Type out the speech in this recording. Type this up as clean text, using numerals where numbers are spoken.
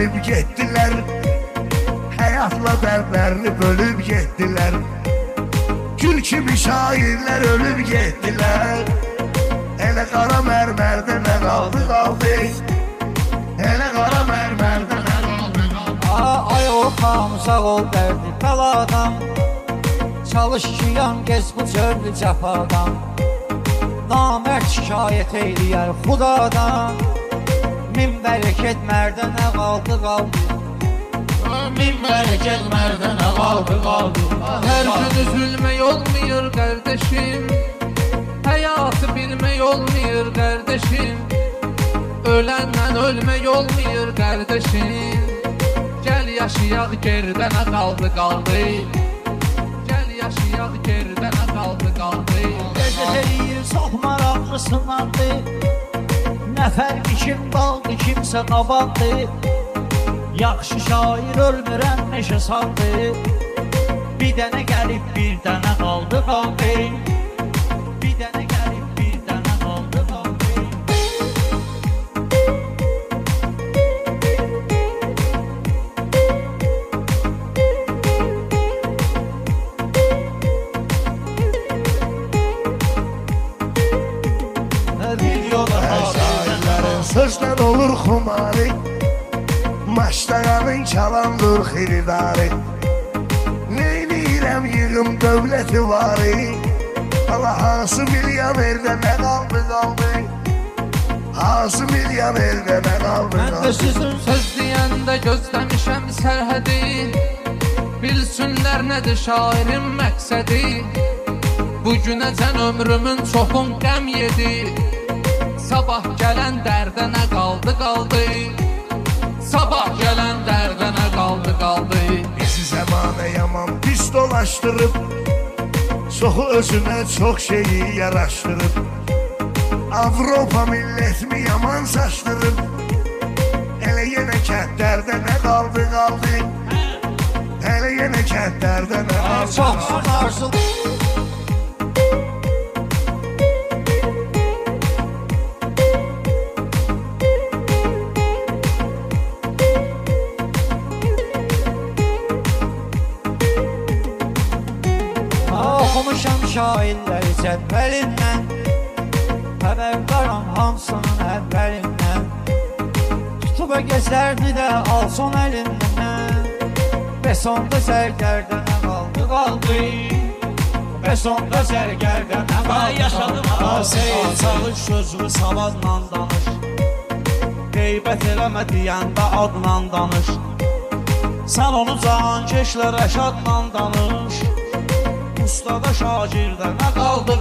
gəlib getdilər, həyatla dərdlərini bölüb getdilər. Gül kimi şairlər ölüb getdilər. Elə qara mərmərdə nə qaldı. Elə qara mərmərdə nə qaldı. Ay ortam sağ ol dərdi bəladan, çalış ki yan gez bu cördü cəfadan. Namərd şikayət eyləyər xudadan, min bərəkət mərdə nə qaldı. Min bərəkət mərdə nə qaldı. Her gün üzülmək olmuyor kardeşim, hayatı bilmək olmuyor kardeşim. Ölenden ölmək olmuyor kardeşim. Gel yaşayaq gerdə nə qaldı. Gel yaşayaq gerdə nə qaldı. Gecəliyir çox maraqlısınandı, nə fərqi kim qaldı kimsə qabandı. Yaxşı şair ölmürəm neşə saldı, bir dənə gəlib bir dənə qaldı. Bir dənə gəlib bir dənə qaldı. Şairlərin sözdən olur xumari, maştağanın çalandır xiridari. Neyləyirəm yığım dövləti vari, Allah hansı milyonerdə nə qaldı. Hansı milyonerdə nə qaldı. Mən də sizin söz deyəndə gözləmişəm sərhədi, bilsinlər nədir şairin məqsədi. Bugünəcən ömrümün çoxun qəm yedi, sabah gələn dərdə nə qaldı. Sabah gələn dərdə nə qaldı. Bizi zəmanə yaman pis dolaşdırıb, çoxu özünə çox şeyi yaraşdırıb. Avropa millətimi yaman saçdırıb, elə yenə kəndlərdə nə qaldı. Elə yenə kəndlərdə nə qaldı. Çox sunarsın. Oxumuşam şairləri cədvəlindən, xəbərdaram hamsının əvvəlindən. Tutub gəzərdi də alson əlindən, bəs onda sərgərdə nə qaldı. Bəs onda sərgərdə nə qaldı. Yaşadım Seyir çalış sözünü savadla danış, qeybət eləmə deyəndə adla danış. Sən onu cankeşlə rəşadla danış, ustada şagirdə nə qaldı.